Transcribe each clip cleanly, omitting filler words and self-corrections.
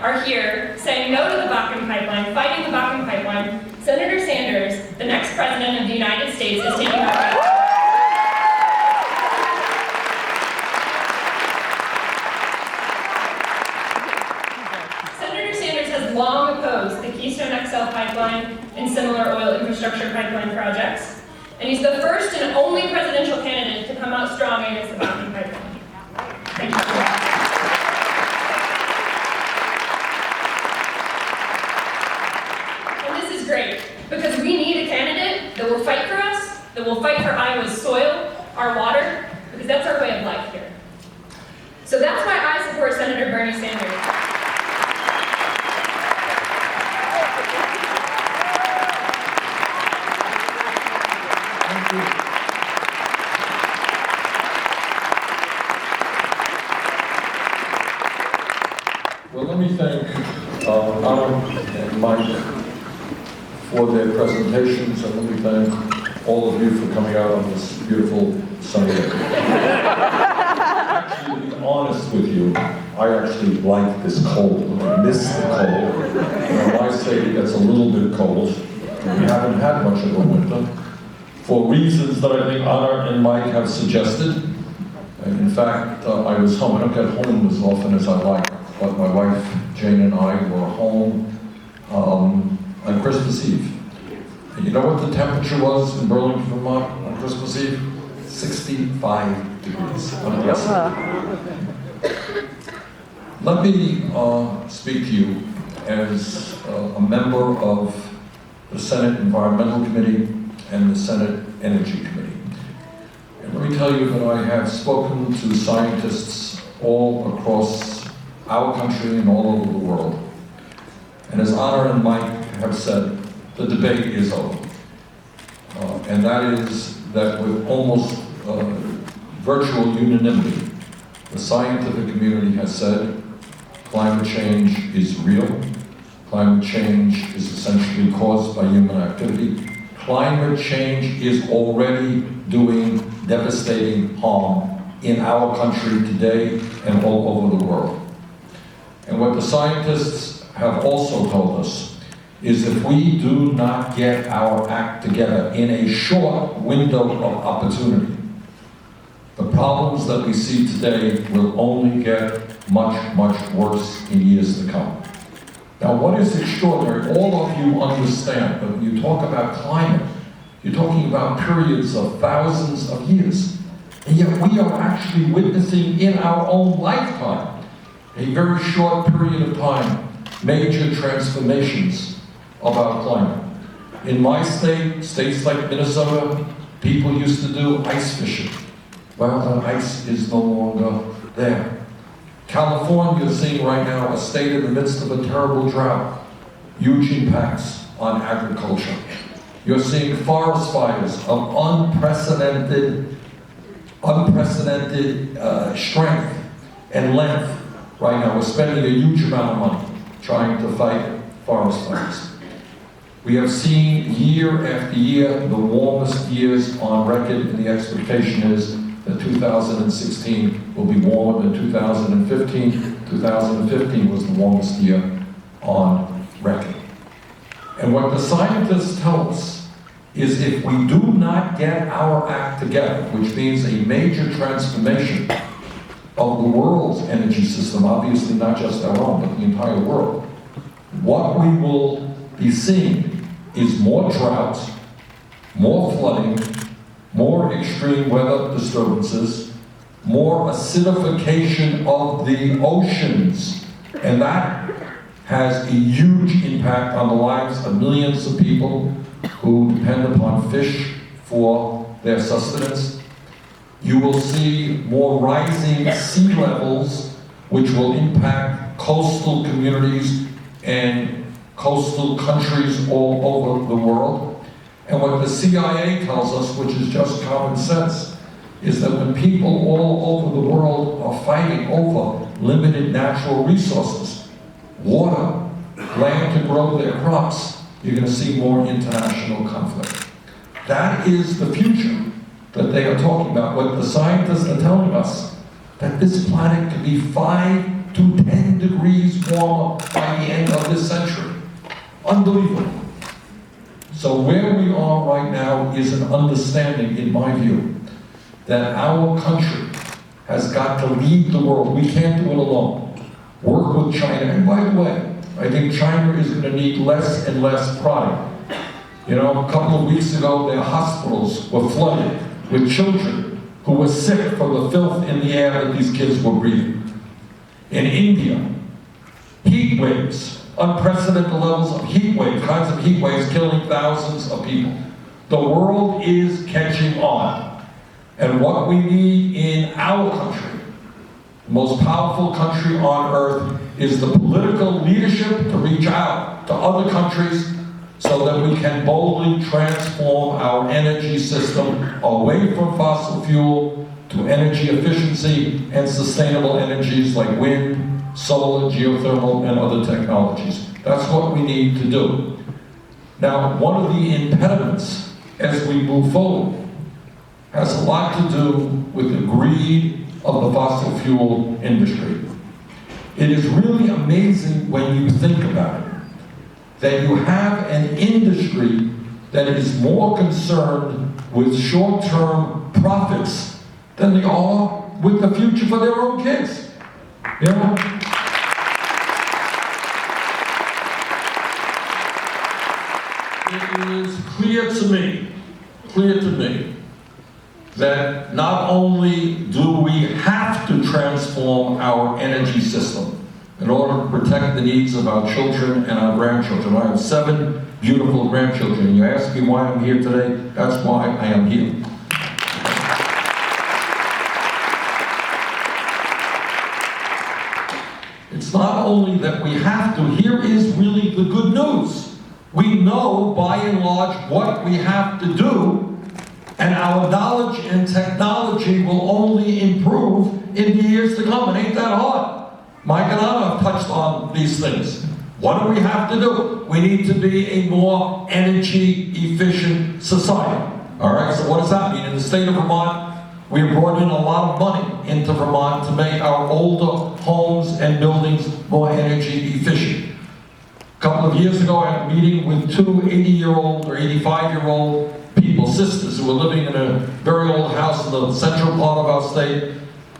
are here saying no to the Bakken pipeline, fighting the Bakken pipeline, Senator Sanders, the next president of the United States, is taking our rights. Senator Sanders has long opposed the Keystone XL pipeline and similar oil infrastructure pipeline projects, and he's the first and only presidential candidate to come out strong against the Boone pipeline. Thank you. And this is great, because we need a candidate that will fight for us, that will fight for Iowa's soil, our water, because that's our way of life here. So that's why I support Senator Bernie Sanders. Well, let me thank Anna and Mike for their presentations, and let me thank all of you for coming out on this beautiful sunny day. Actually, to be honest with you, I actually like this cold. I miss the cold. In my state, it gets a little bit cold. We haven't had much of a winter, for reasons that I think Anna and Mike have suggested. And in fact, I was home. I don't get home as often as I like, but my wife, Jane, and I were home on Christmas Eve. And you know what the temperature was in Burlington, Vermont on Christmas Eve? 65 degrees. Let me speak to you as a member of the Senate Environmental Committee and the Senate Energy Committee. And let me tell you that I have spoken to scientists all across our country and all over the world. And as Anna and Mike have said, the debate is over. And that is that with almost virtual unanimity, the scientific community has said climate change is real. Climate change is essentially caused by human activity. Climate change is already doing devastating harm in our country today and all over the world. And what the scientists have also told us is if we do not get our act together in a short window of opportunity, the problems that we see today will only get much, much worse in years to come. Now, what is extraordinary, all of you understand that when you talk about climate, you're talking about periods of thousands of years. And yet we are actually witnessing in our own lifetime, a very short period of time, major transformations of our climate. In my state, states like Minnesota, people used to do ice fishing. Well, the ice is no longer there. California is seeing right now a state in the midst of a terrible drought, huge impacts on agriculture. You're seeing forest fires of unprecedented strength and length right now. We're spending a huge amount of money trying to fight forest fires. We have seen year after year the warmest years on record, and the expectation is that 2016 will be warmer than 2015. 2015 was the warmest year on record. And what the scientists tell us is if we do not get our act together, which means a major transformation of the world's energy system, obviously not just our own, but the entire world, what we will be seeing is more droughts, more flooding, more extreme weather disturbances, more acidification of the oceans, and that has a huge impact on the lives of millions of people who depend upon fish for their sustenance. You will see more rising sea levels, which will impact coastal communities and coastal countries all over the world. And what the CIA tells us, which is just common sense, is that when people all over the world are fighting over limited natural resources, water, land to grow their crops, you're going to see more international conflict. That is the future that they are talking about. What the scientists are telling us, that this planet could be 5 to to 10 degrees warmer by the end of this century. Unbelievable. So where we are right now is an understanding, in my view, that our country has got to lead the world. We can't do it alone. Work with China. And by the way, I think China is going to need less and less product. You know, a couple of weeks ago, their hospitals were flooded with children who were sick from the filth in the air that these kids were breathing. In India, heat waves. Unprecedented levels of heat waves, kinds of heat waves killing thousands of people. The world is catching on. And what we need in our country, the most powerful country on earth, is the political leadership to reach out to other countries so that we can boldly transform our energy system away from fossil fuel to energy efficiency and sustainable energies like wind, solar, geothermal, and other technologies. That's what we need to do. Now, one of the impediments as we move forward has a lot to do with the greed of the fossil fuel industry. It is really amazing when you think about it, that you have an industry that is more concerned with short-term profits than they are with the future for their own kids. You know? It is clear to me, that not only do we have to transform our energy system in order to protect the needs of our children and our grandchildren. I have 7 beautiful grandchildren. You ask me why I'm here today, that's why I am here. It's not only that we have to, here is really the good news. We know, by and large, what we have to do, and our knowledge and technology will only improve in the years to come. It ain't that hard. Mike and I have touched on these things. What do we have to do? We need to be a more energy-efficient society. All right, so what does that mean? In the state of Vermont, we have brought in a lot of money into Vermont to make our older homes and buildings more energy efficient. A couple of years ago, I had a meeting with 2 80-year-old or 85-year-old people, sisters, who were living in a very old house in the central part of our state.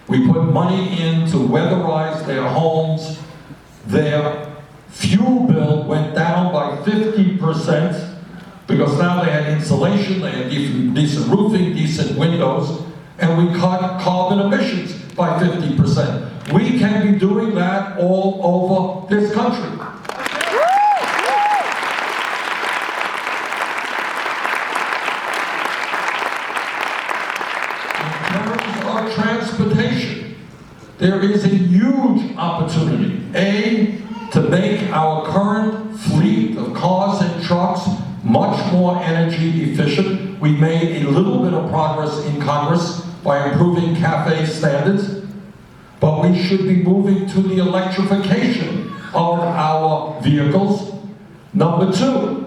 We put money in to weatherize their homes. Their fuel bill went down by 50% because now they had insulation, they had decent roofing, decent windows, and we cut carbon emissions by 50%. We can be doing that all over this country. Transportation, there is a huge opportunity, to make our current fleet of cars and trucks much more energy efficient. We made a little bit of progress in Congress by improving CAFE standards, but we should be moving to the electrification of our vehicles. Number 2,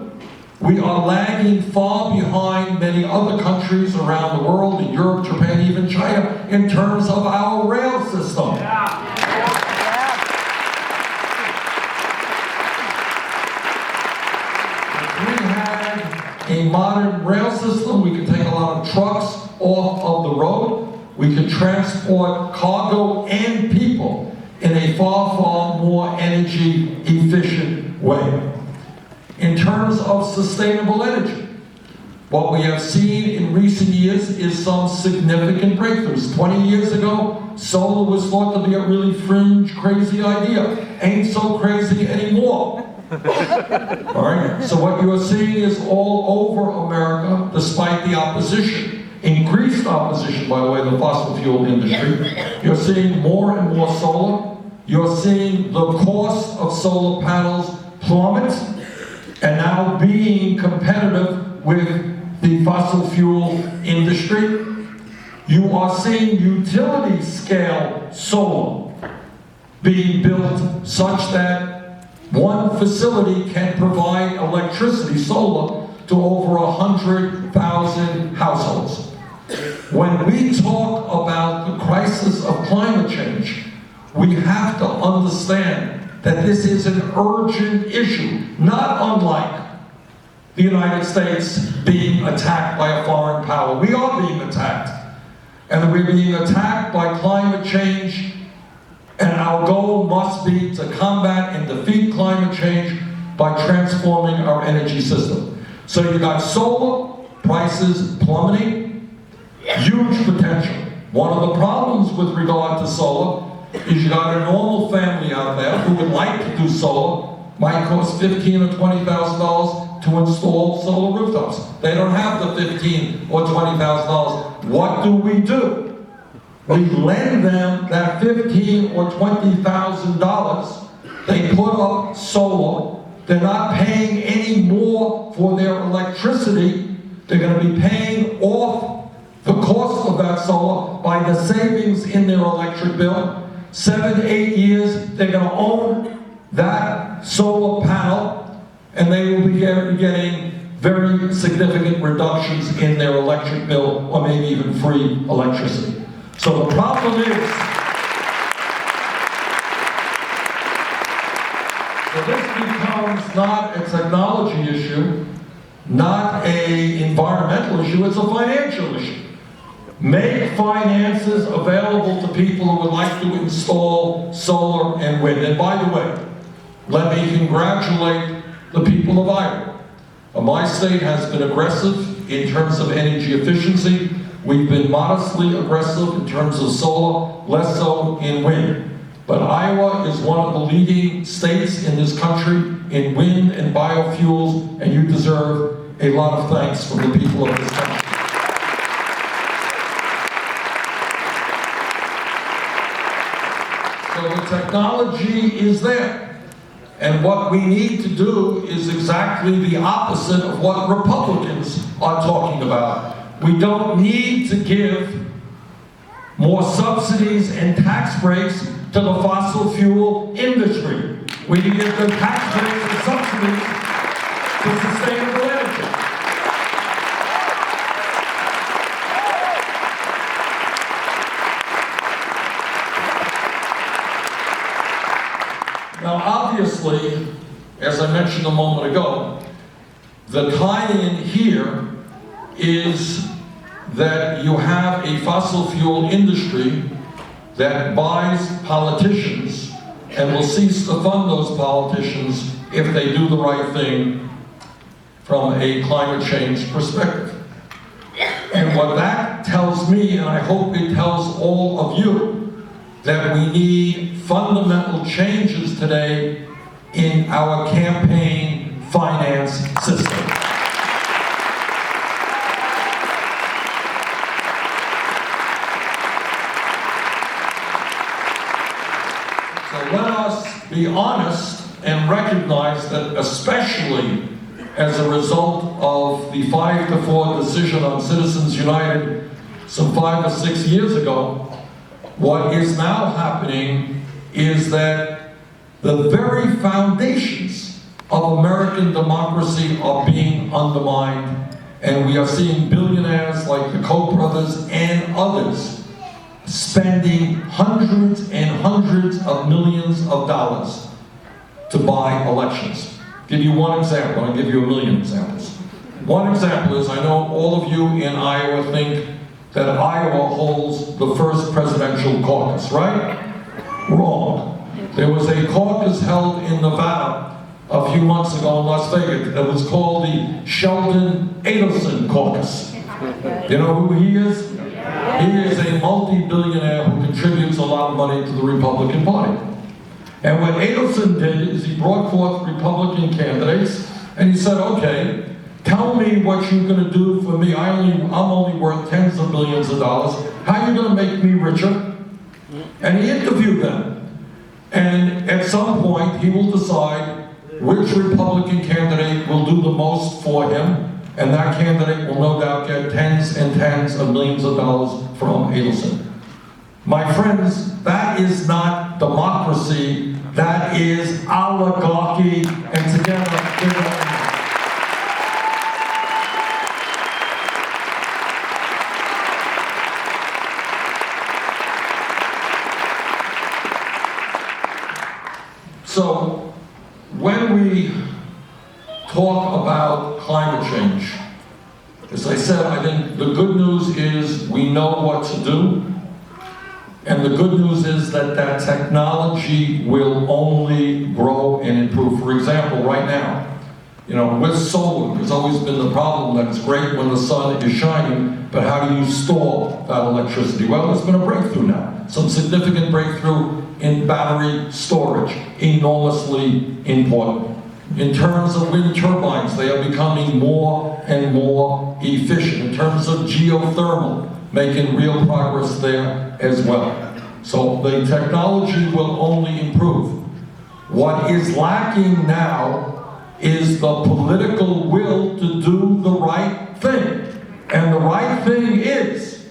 we are lagging far behind many other countries around the world, in Europe, Japan, even China, in terms of our rail system. If we had a modern rail system, we could take a lot of trucks off of the road. We could transport cargo and people in a far, far more energy efficient way. In terms of sustainable energy, what we have seen in recent years is some significant breakthroughs. 20 years ago, solar was thought to be a really fringe, crazy idea. Ain't so crazy anymore. All right? So what you are seeing is all over America, despite the opposition, increased opposition, by the way, in the fossil fuel industry. You're seeing more and more solar. You're seeing the cost of solar panels plummet, and now being competitive with the fossil fuel industry. You are seeing utility scale solar being built such that one facility can provide electricity, solar, to over 100,000 households. When we talk about the crisis of climate change, we have to understand that this is an urgent issue, not unlike the United States being attacked by a foreign power. We are being attacked. And we're being attacked by climate change, and our goal must be to combat and defeat climate change by transforming our energy system. So you got solar prices plummeting, huge potential. One of the problems with regard to solar is you got a normal family out there who would like to do solar, might cost $15,000 or $20,000 to install solar rooftops. They don't have the $15,000 or $20,000. What do? We lend them that $15,000 or $20,000. They put up solar. They're not paying any more for their electricity. They're going to be paying off the cost of that solar by the savings in their electric bill. 7 to 8 years, they're going to own that solar panel, and they will be getting very significant reductions in their electric bill, or maybe even free electricity. So the problem is, so this becomes not a technology issue, not an environmental issue, it's a financial issue. Make finances available to people who would like to install solar and wind. And by the way, let me congratulate the people of Iowa. My state has been aggressive in terms of energy efficiency. We've been modestly aggressive in terms of solar, less so in wind. But Iowa is one of the leading states in this country in wind and biofuels, and you deserve a lot of thanks from the people of this country. So the technology is there. And what we need to do is exactly the opposite of what Republicans are talking about. We don't need to give more subsidies and tax breaks to the fossil fuel industry. We need to give them tax breaks and subsidies to sustainable energy. Now, obviously, as I mentioned a moment ago, the tie-in here is that you have a fossil fuel industry that buys politicians and will cease to fund those politicians if they do the right thing from a climate change perspective. And what that tells me, and I hope it tells all of you, that we need fundamental changes today in our campaign finance system. So let us be honest and recognize that, especially as a result of the 5-4 decision on Citizens United some 5 or 6 years ago, what is now happening is that the very foundations of American democracy are being undermined, and we are seeing billionaires like the Koch brothers and others spending hundreds and hundreds of millions of dollars to buy elections. I'll give you one example, I'll give you a million examples. One example is, I know all of you in Iowa think that Iowa holds the first presidential caucus, right? Wrong. There was a caucus held in Nevada a few months ago in Las Vegas that was called the Sheldon Adelson Caucus. You know who he is? He is a multi-billionaire who contributes a lot of money to the Republican Party. And what Adelson did is he brought forth Republican candidates and he said, okay, tell me what you're going to do for me. I'm only worth tens of billions of dollars. How are you going to make me richer? And he interviewed them. And at some point, he will decide which Republican candidate will do the most for him. And that candidate will no doubt get tens and tens of millions of dollars from Adelson. My friends, that is not democracy. That is oligarchy. And together, when we talk about climate change, as I said, I think the good news is we know what to do. And the good news is that that technology will only grow and improve. For example, right now, with solar, there's always been the problem that it's great when the sun is shining, but how do you store that electricity? Well, there's been a breakthrough now. Some significant breakthrough in battery storage, enormously important. In terms of wind turbines, they are becoming more and more efficient. In terms of geothermal, making real progress there as well. So the technology will only improve. What is lacking now is the political will to do the right thing. And the right thing is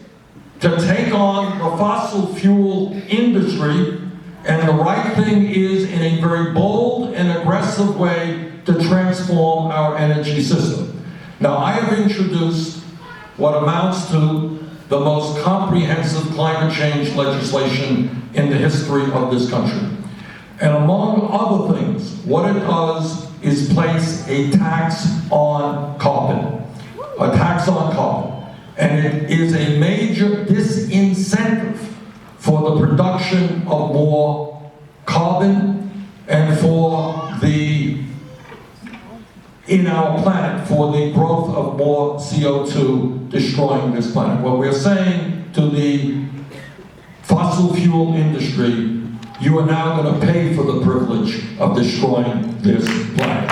to take on the fossil fuel industry, and the right thing is, in a very bold and aggressive way, to transform our energy system. Now, I have introduced what amounts to the most comprehensive climate change legislation in the history of this country. And among other things, what it does is place a tax on carbon. A tax on carbon. And it is a major disincentive for the production of more carbon and for in our planet, for the growth of more CO2 destroying this planet. What we're saying to the fossil fuel industry, you are now going to pay for the privilege of destroying this planet.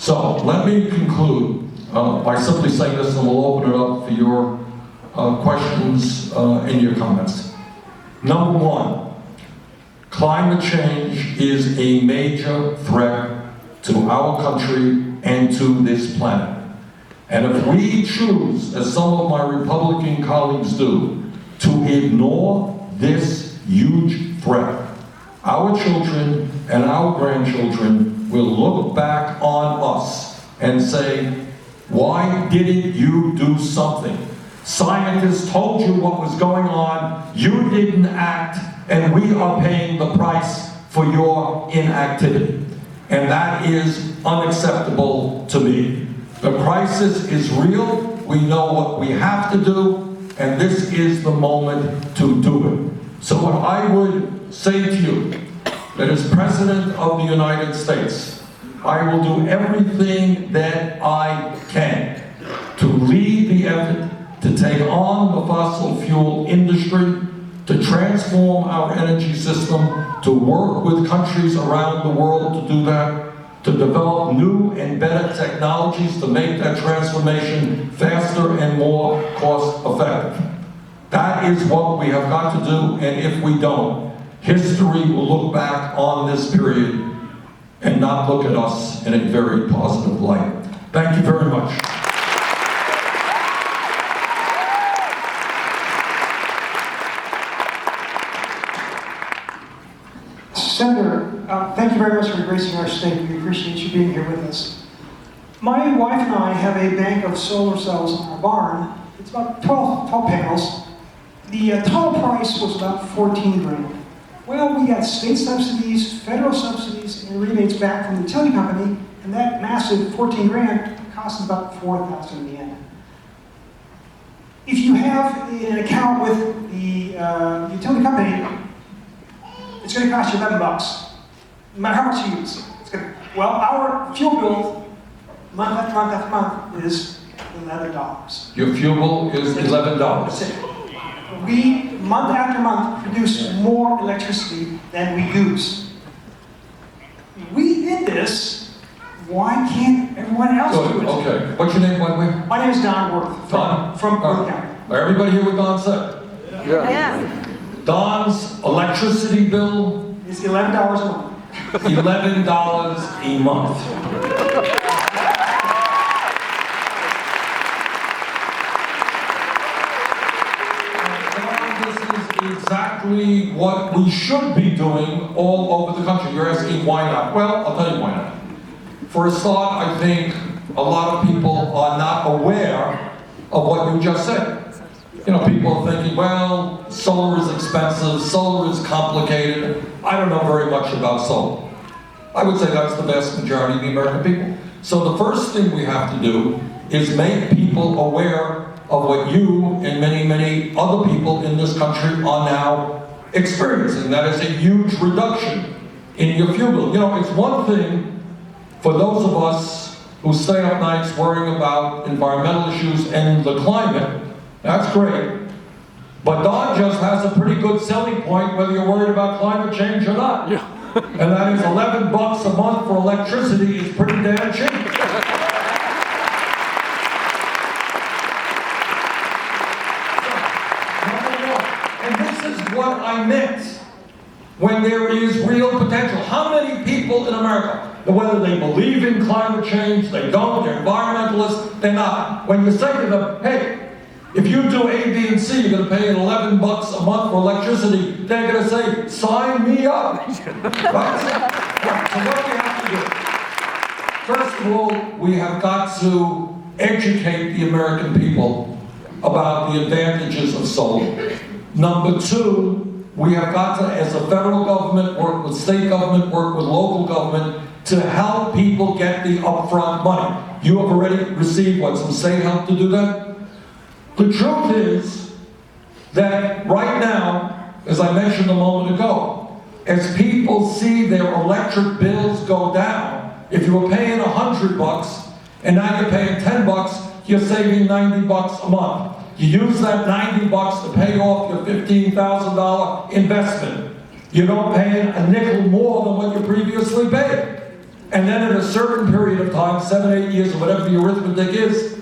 So let me conclude by simply saying this, and we'll open it up for your questions and your comments. Number one, climate change is a major threat to our country and to this planet. And if we choose, as some of my Republican colleagues do, to ignore this huge threat, our children and our grandchildren will look back on us and say, why didn't you do something? Scientists told you what was going on, you didn't act, and we are paying the price for your inactivity. And that is unacceptable to me. The crisis is real, we know what we have to do, and this is the moment to do it. So what I would say to you, that as President of the United States, I will do everything that I can to lead the effort to take on the fossil fuel industry, to transform our energy system, to work with countries around the world to do that, to develop new and better technologies to make that transformation faster and more cost-effective. That is what we have got to do, and if we don't, history will look back on this period and not look at us in a very positive light. Thank you very much. Senator, thank you very much for gracing our state. We appreciate you being here with us. My wife and I have a bank of solar cells in our barn. It's about 12 panels. The total price was about 14 grand. Well, we got state subsidies, federal subsidies, and rebates back from the utility company, and that massive 14 grand cost us about 4,000 in the end. If you have an account with the utility company, it's going to cost you $11, no matter how much you use. Well, our fuel bill, month after month after month, is $11. Your fuel bill is $11. That's it. We, month after month, produce more electricity than we use. We did this, why can't everyone else do it? Okay, what's your name, by the way? My name is Don Worth, from Boone County. Everybody hear what Don said? Yeah. Don's electricity bill It's $11 a month. $11 a month. This is exactly what we should be doing all over the country. You're asking why not? Well, I'll tell you why not. For a start, I think a lot of people are not aware of what you just said. You know, people are thinking, well, solar is expensive, solar is complicated. I don't don't know very much about solar. I would say that's the vast majority of the American people. So the first thing we have to do is make people aware of what you and many, many other people in this country are now experiencing. That is a huge reduction in your fuel bill. You know, it's one thing for those of us who stay up nights worrying about environmental issues and the climate. That's great. But Don just has a pretty good selling point whether you're worried about climate change or not. Yeah. And that is $11 a month for electricity is pretty damn cheap. And this is what I meant when there is real potential. How many people in America, whether they believe in climate change, they don't, they're environmentalists, they're not. When you say to them, hey, if you do A, B, and C, you're going to pay $11 a month for electricity, they're going to say, sign me up. Right? So what do we have to do? First of all, we have got to educate the American people about the advantages of solar. Number two, we have got to, as a federal government, work with state government, work with local government, to help people get the upfront money. You have already received, what, some state help to do that? The truth is that right now, as I mentioned a moment ago, as people see their electric bills go down, if you were paying $100 and now you're paying $10, you're saving $90 a month. You use that $90 to pay off your $15,000 investment. You don't pay a nickel more than what you previously paid. And then in a certain period of time, 7, 8 years, or whatever the arithmetic is,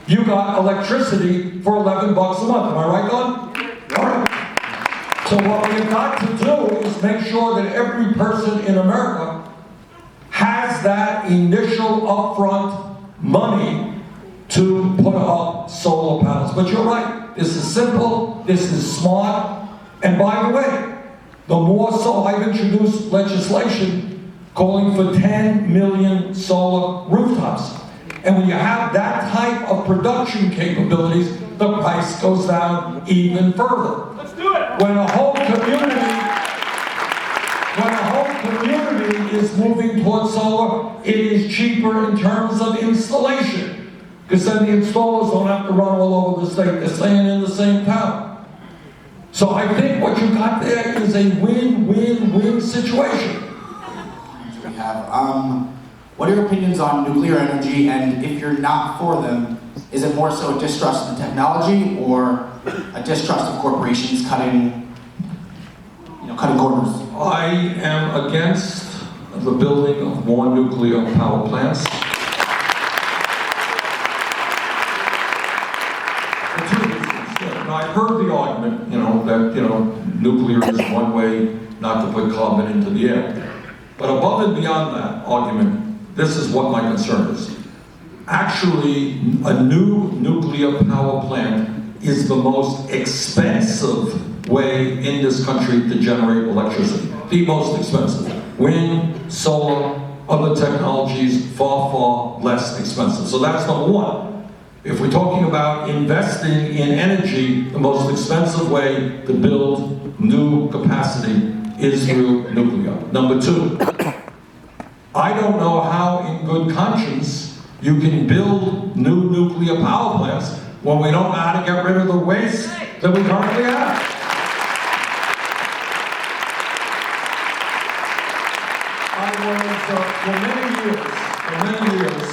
you got electricity for $11 a month. Am I right, Don? All right. So what we've got to do is make sure that every person in America has that initial upfront money to put up solar panels. But you're right. This is simple. This is smart. And by the way, the more so, I've introduced legislation calling for 10 million solar rooftops. And when you have that type of production capabilities, the price goes down even further. Let's do it! When a whole community is moving towards solar, it is cheaper in terms of installation. Because then the installers don't have to run all over the state, they're staying in the same town. So I think what you got there is a win-win-win situation. We have, what are your opinions on nuclear energy, and if you're not for them, is it more so a distrust in technology or a distrust of corporations cutting corners? I am against the building of more nuclear power plants. For 2 reasons. Now, I've heard the argument, that, nuclear is one way not to put carbon into the air. But above and beyond that argument, this is what my concern is. Actually, a new nuclear power plant is the most expensive way in this country to generate electricity. The most expensive. Wind, solar, other technologies, far, far less expensive. So that's number one. If we're talking about investing in energy, the most expensive way to build new capacity is through nuclear. Number two, I don't know how in good conscience you can build new nuclear power plants when we don't know how to get rid of the waste that we currently have. I was, for many years,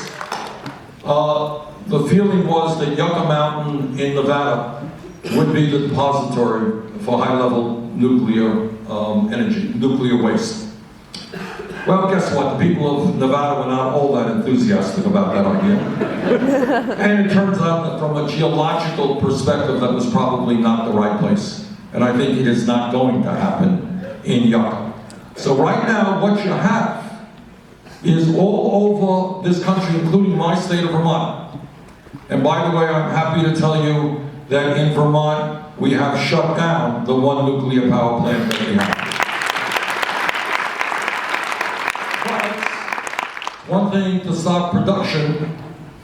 the feeling was that Yucca Mountain in Nevada would be the depository for high-level nuclear energy, nuclear waste. Well, guess what? The people of Nevada were not all that enthusiastic about that idea. And it turns out that from a geological perspective, that was probably not the right place. And I think it is not going to happen in Yucca. So right now, what you have is all over this country, including my state of Vermont. And by the way, I'm happy to tell you that in Vermont, we have shut down the one nuclear power plant that we have. One thing to stop production,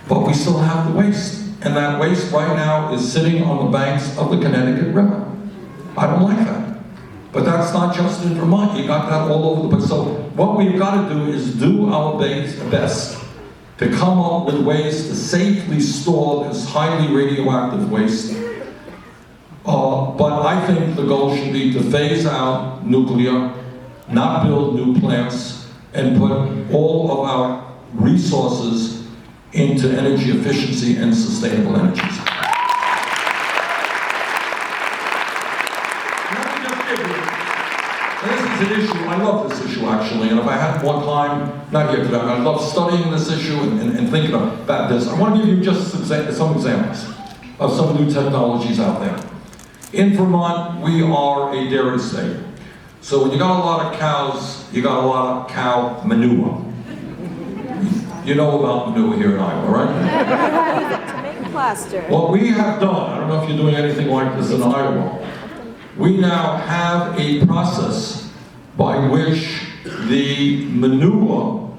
but we still have the waste. And that waste right now is sitting on the banks of the Connecticut River. I don't like that. But that's not just in Vermont, you got that all over the place. So what we've got to do is do our best to come up with ways to safely store this highly radioactive waste. But I think the goal should be to phase out nuclear, not build new plants, and put all of our resources into energy efficiency and sustainable energies. This is an issue, I love this issue actually, and if I had more time, not here today, I love studying this issue and thinking about this. I want to give you just some examples of some new technologies out there. In Vermont, we are a dairy state. So when you got a lot of cows, you got a lot of cow manure. You know about manure here in Iowa, right? To make plaster. What we have done, I don't know if you're doing anything like this in Iowa, we now have a process by which the manure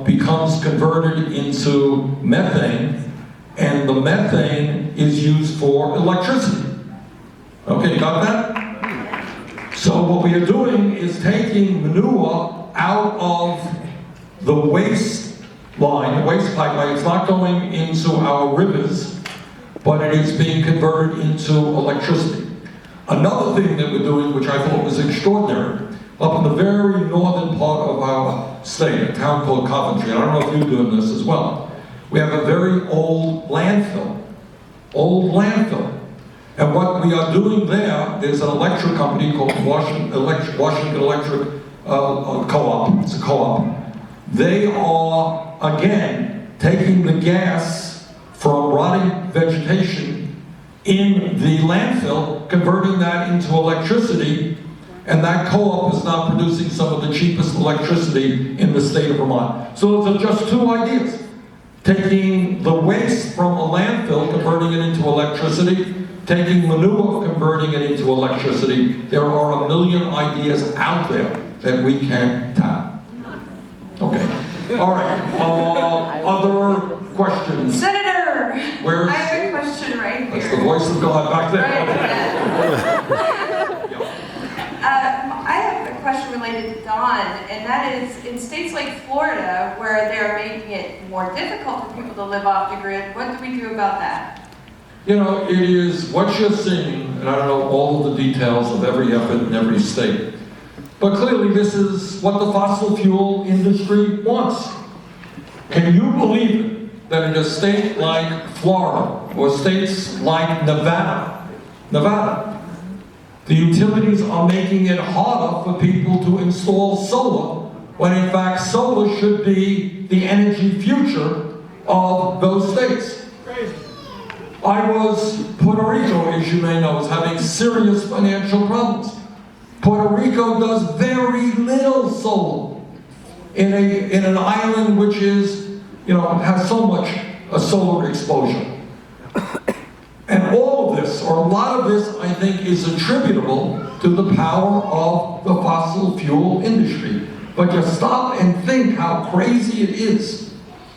becomes converted into methane, and the methane is used for electricity. Okay, you got that? So what we are doing is taking manure out of the waste line, the waste pipeline. It's not going into our rivers, but it is being converted into electricity. Another thing that we're doing, which I thought was extraordinary, up in the very northern part of our state, a town called Coventry, and I don't know if you're doing this as well, we have a very old landfill. And what we are doing there's an electric company called Washington Electric Co-op. It's a co-op. They are, again, taking the gas from rotting vegetation in the landfill, converting that into electricity, and that co-op is now producing some of the cheapest electricity in the state of Vermont. So those are just two ideas. Taking the waste from a landfill, converting it into electricity, taking manure, converting it into electricity. There are a million ideas out there that we can tap. Okay. All right. Other questions? Senator! Where's... I have a question right here. That's the voice of God back there. I have a question related to Don, and that is, in states like Florida, where they're making it more difficult for people to live off the grid, what do we do about that? You know, it is what you're seeing, and I don't know all of the details of every effort in every state, but clearly this is what the fossil fuel industry wants. Can you believe it that in a state like Florida, or states like Nevada, the utilities are making it harder for people to install solar, when in fact solar should be the energy future of those states. Puerto Rico, as you may know, is having serious financial problems. Puerto Rico does very little solar in an island which is, has so much solar exposure. And all of this, or a lot of this, I think, is attributable to the power of the fossil fuel industry. But just stop and think how crazy it is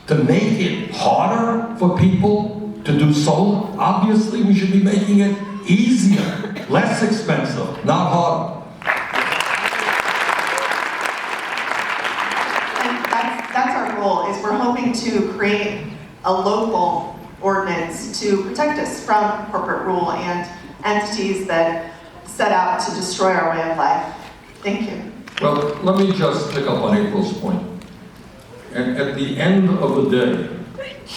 to make it harder for people to do solar. Obviously, we should be making it easier, less expensive, not harder. And that's our goal, is we're hoping to create a local ordinance to protect us from corporate rule and entities that set out to destroy our way of life. Thank you. Well, let me just pick up on April's point. And at the end of the day,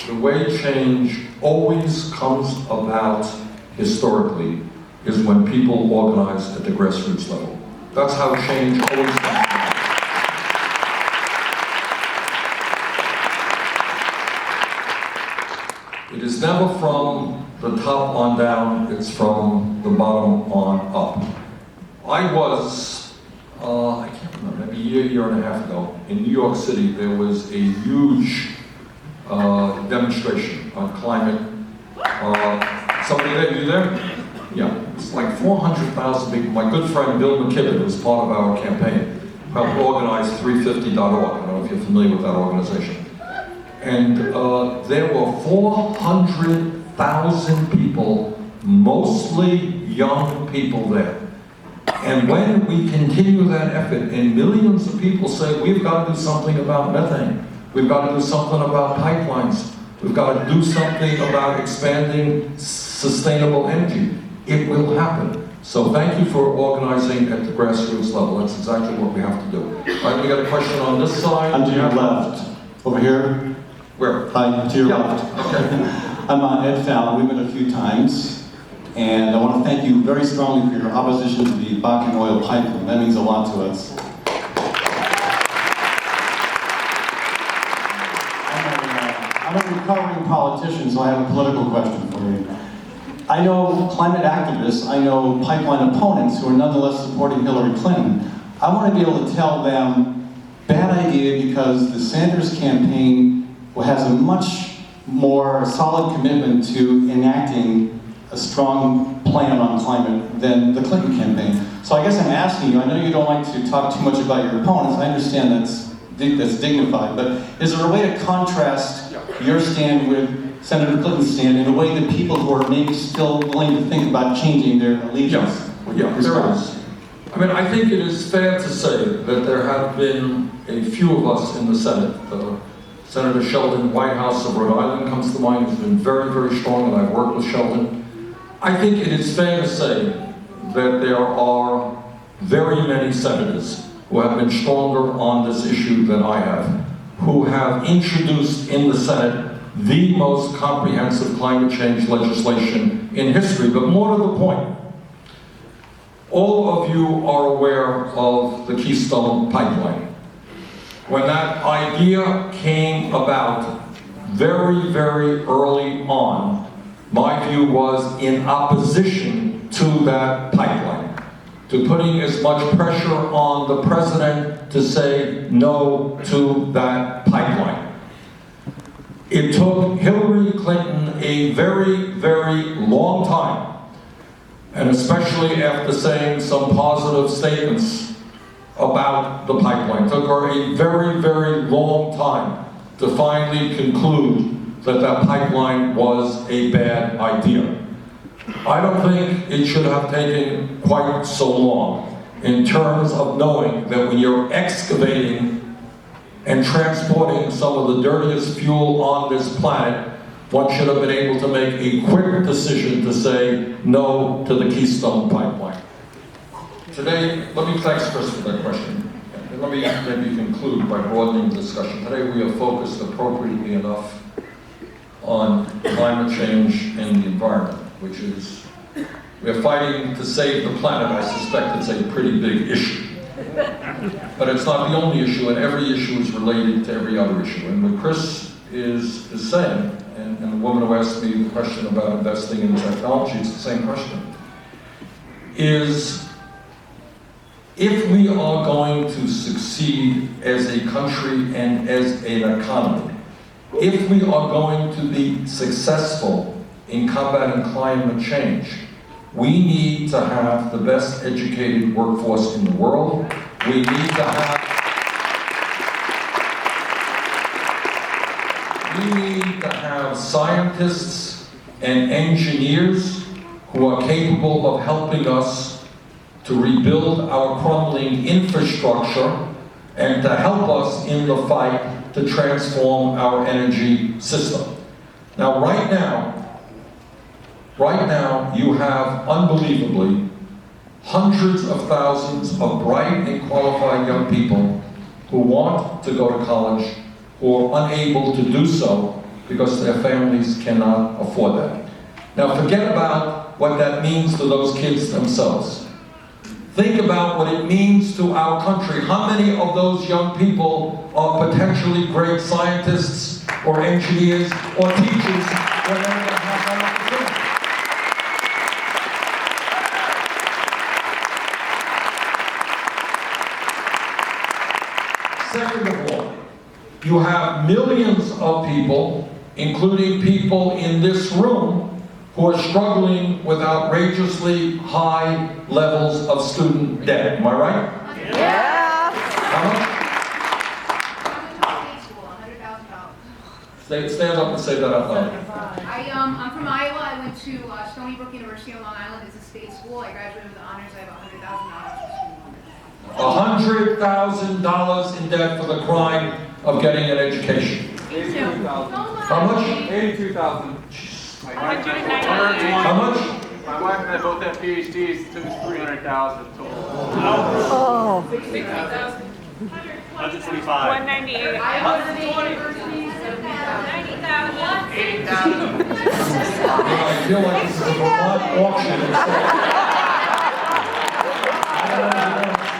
the way change always comes about historically is when people organize at the grassroots level. That's how change always comes about. It is never from the top on down, it's from the bottom on up. I was, I can't remember, maybe a year and a half ago, in New York City, there was a huge demonstration on climate. Somebody there, you there? Yeah, it's like 400,000 people. My good friend Bill McKibben was part of our campaign, helped organize 350.org. I don't know if you're familiar with that organization. And there were 400,000 people, mostly young people there. And when we continue that effort, and millions of people say, we've got to do something about methane, we've got to do something about pipelines, we've got to do something about expanding sustainable energy, it will happen. So thank you for organizing at the grassroots level. That's exactly what we have to do. All right, we got a question on this side. I'm to your left. Over here. Where? Hi, to your Yeah. left. Okay. I'm Ed Fallon. We've met a few times. And I want to thank you very strongly for your opposition to the Bakken oil pipeline. That means a lot to us. I'm a recovering politician, so I have a political question for you. I know climate activists, I know pipeline opponents who are nonetheless supporting Hillary Clinton. I want to be able to tell them, bad idea, because the Sanders campaign has a much more solid commitment to enacting a strong plan on climate than the Clinton campaign. So I guess I'm asking you, I know you don't like to talk too much about your opponents, I understand that's dignified, but is there a way to contrast your stand with Senator Clinton's stand in a way that people who are maybe still willing to think about changing their allegiance? Yeah, there is. I mean, I think it is fair to say that there have been a few of us in the Senate. Senator Sheldon Whitehouse of Rhode Island comes to mind, who's been very, very strong, and I've worked with Sheldon. I think it is fair to say that there are very many senators who have been stronger on this issue than I have, who have introduced in the Senate the most comprehensive climate change legislation in history. But more to the point, all of you are aware of the Keystone Pipeline. When that idea came about very, very early on, my view was in opposition to that pipeline, to putting as much pressure on the president to say no to that pipeline. It took Hillary Clinton a very, very long time, and especially after saying some positive statements about the pipeline, it took her a very, very long time to finally conclude that that pipeline was a bad idea. I don't think it should have taken quite so long in terms of knowing that when you're excavating and transporting some of the dirtiest fuel on this planet, one should have been able to make a quick decision to say no to the Keystone Pipeline. Today, thanks Chris for that question. And let me maybe conclude by broadening the discussion. Today we are focused appropriately enough on climate change and the environment, which is, we're fighting to save the planet. I suspect it's a pretty big issue. But it's not the only issue, and every issue is related to every other issue. And what Chris is saying, and the woman who asked me the question about investing in technology, it's the same question, is if we are going to succeed as a country and as an economy, if we are going to be successful in combating climate change, we need to have the best educated workforce in the world. We need to have scientists and engineers who are capable of helping us to rebuild our crumbling infrastructure and to help us in the fight to transform our energy system. Now, right now, you have, unbelievably, hundreds of thousands of bright and qualified young people who want to go to college, who are unable to do so because their families cannot afford that. Now, forget about what that means to those kids themselves. Think about what it means to our country. How many of those young people are potentially great scientists or engineers or teachers whenever they have that opportunity? Second of all, you have millions of people, including people in this room, who are struggling with outrageously high levels of student debt. Am I right? Yeah. How much? Stand up and say that out loud. I'm from Iowa. I went to Stony Brook University on Long Island. It's a state school. I graduated with honors. I have $100,000 $100,000 in debt for the crime of getting an education. 82,000. How much? 82,000. How much? My wife and I both have PhDs. It took us 300,000 total. Oh. 125. 198. Iowa State University, 70,000. 80,000. I feel like this is a Vermont auction.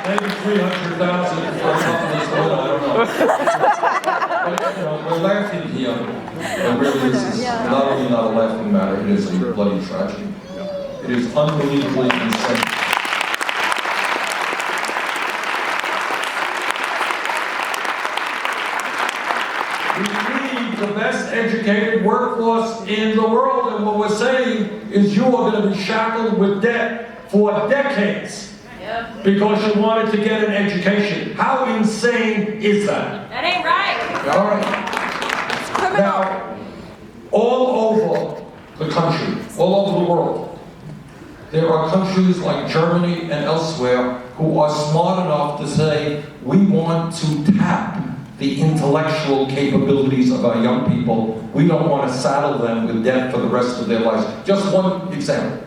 Maybe 300,000 for something this one, I don't know. But, you know, we're laughing here. It really is not only not a laughing matter, it is a bloody tragedy. It is unbelievably insane. We need the best educated workforce in the world, and what we're saying is you are going to be shackled with debt for decades because you wanted to get an education. How insane is that? That ain't right. All right. Now, all over the country, all over the world, there are countries like Germany and elsewhere who are smart enough to say, we want to tap the intellectual capabilities of our young people. We don't want to saddle them with debt for the rest of their lives. Just one example.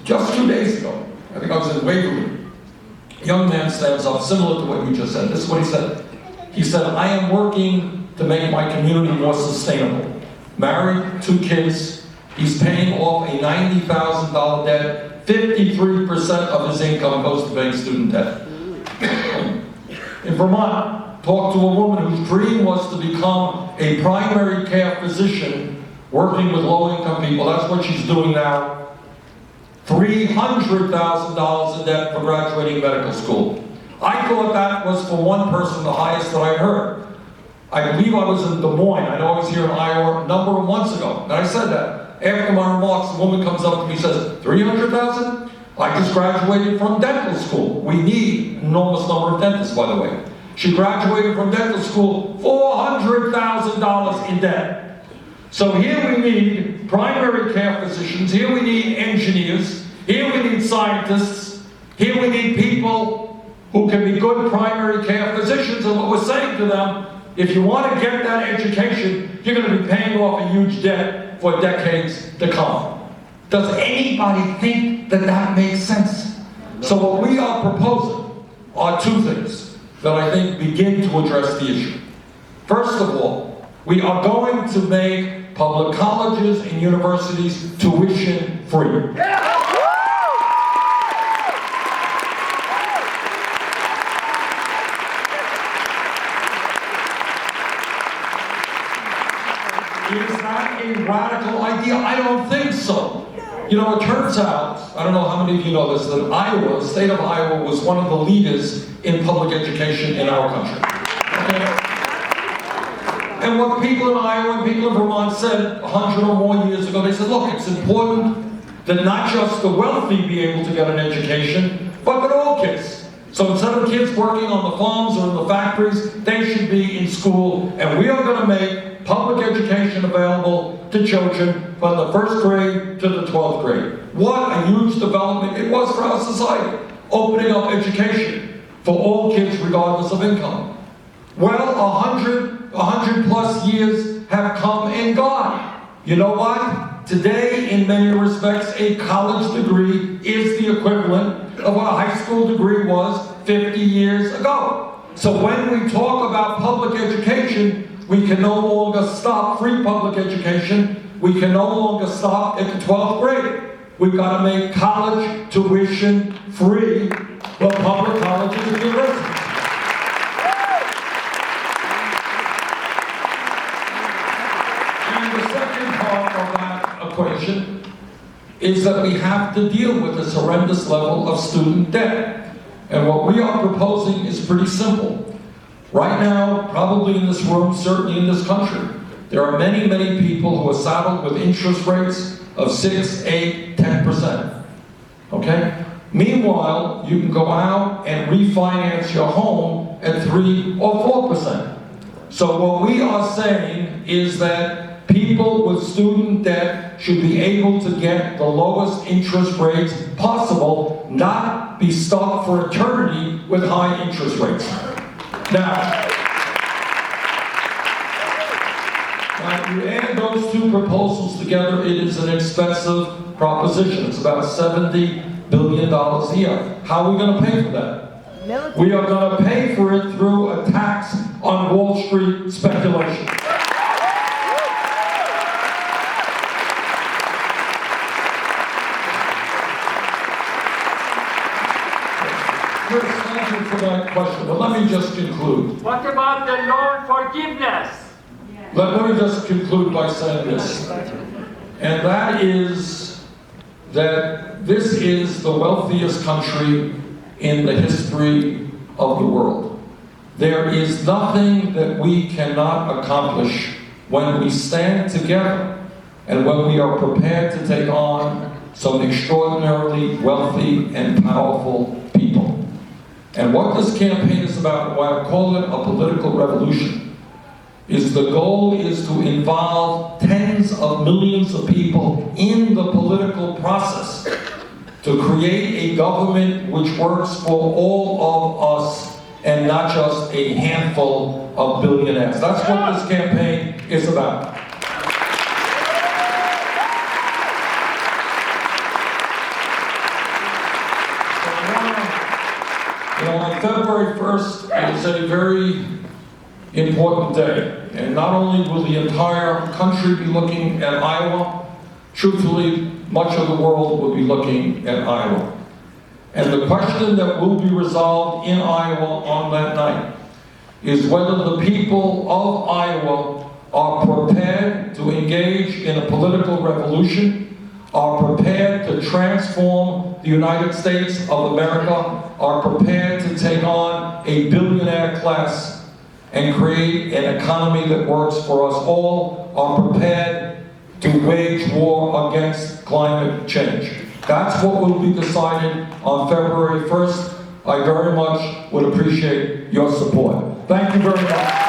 Just 2 days ago, I think I was in Waverly, a young man stands up, similar to what you just said. This is what he said. He said, I am working to make my community more sustainable. Married, 2 kids, he's paying off a $90,000 debt, 53% of his income goes to paying student debt. In Vermont, talked to a woman whose dream was to become a primary care physician working with low-income people. That's what she's doing now. $300,000 in debt for graduating medical school. I thought that was for one person the highest that I heard. I believe I was in Des Moines. I know I was here in Iowa a number of months ago. And I said that. After my remarks, the woman comes up to me and says, 300,000? I just graduated from dental school. We need an enormous number of dentists, by the way. She graduated from dental school, $400,000 in debt. So here we need primary care physicians, here we need engineers, here we need scientists, here we need people who can be good primary care physicians, and what we're saying to them, if you want to get that education, you're going to be paying off a huge debt for decades to come. Does anybody think that that makes sense? So what we are proposing are 2 things that I think begin to address the issue. First of all, we are going to make public colleges and universities tuition free. Is that a radical idea? I don't think so. You know, it turns out, I don't know how many of you know this, that Iowa, the state of Iowa, was one of the leaders in public education in our country. Okay? And what people in Iowa and people in Vermont said 100 or more years ago, they said, look, it's important that not just the wealthy be able to get an education, but that all kids. So instead of kids working on the farms or in the factories, they should be in school, and we are going to make public education available to children from the 1st grade to the 12th grade. What a huge development it was for our society, opening up education for all kids regardless of income. Well, 100 plus years have come and gone. You know what? Today, in many respects, a college degree is the equivalent of what a high school degree was 50 years ago. So when we talk about public education, we can no longer stop free public education. We can no longer stop at the 12th grade. We've got to make college tuition free for public colleges and universities. And the second part of that equation is that we have to deal with this horrendous level of student debt. And what we are proposing is pretty simple. Right now, probably in this room, certainly in this country, there are many, many people who are saddled with interest rates of 6, 8, 10%. Okay? Meanwhile, you can go out and refinance your home at 3 or 4%. So what we are saying is that people with student debt should be able to get the lowest interest rates possible, not be stuck for eternity with high interest rates. Now, you add those two proposals together, it is an expensive proposition. It's about $70 billion a year. How are we going to pay for that? We are going to pay for it through a tax on Wall Street speculation. Chris, thank you for that question, but let me just conclude. What about the loan forgiveness? Let me just conclude by saying this, and that is that this is the wealthiest country in the history of the world. There is nothing that we cannot accomplish when we stand together and when we are prepared to take on some extraordinarily wealthy and powerful people. And what this campaign is about, why I call it a political revolution, is the goal is to involve tens of millions of people in the political process to create a government which works for all of us and not just a handful of billionaires. That's what this campaign is about. On February 1st is a very important day. And not only will the entire country be looking at Iowa, truthfully, much of the world will be looking at Iowa. And the question that will be resolved in Iowa on that night is whether the people of Iowa are prepared to engage in a political revolution, are prepared to transform the United States of America, are prepared to take on a billionaire class and create an economy that works for us all, are prepared to wage war against climate change. That's what will be decided on February 1st. I very much would appreciate your support. Thank you very much.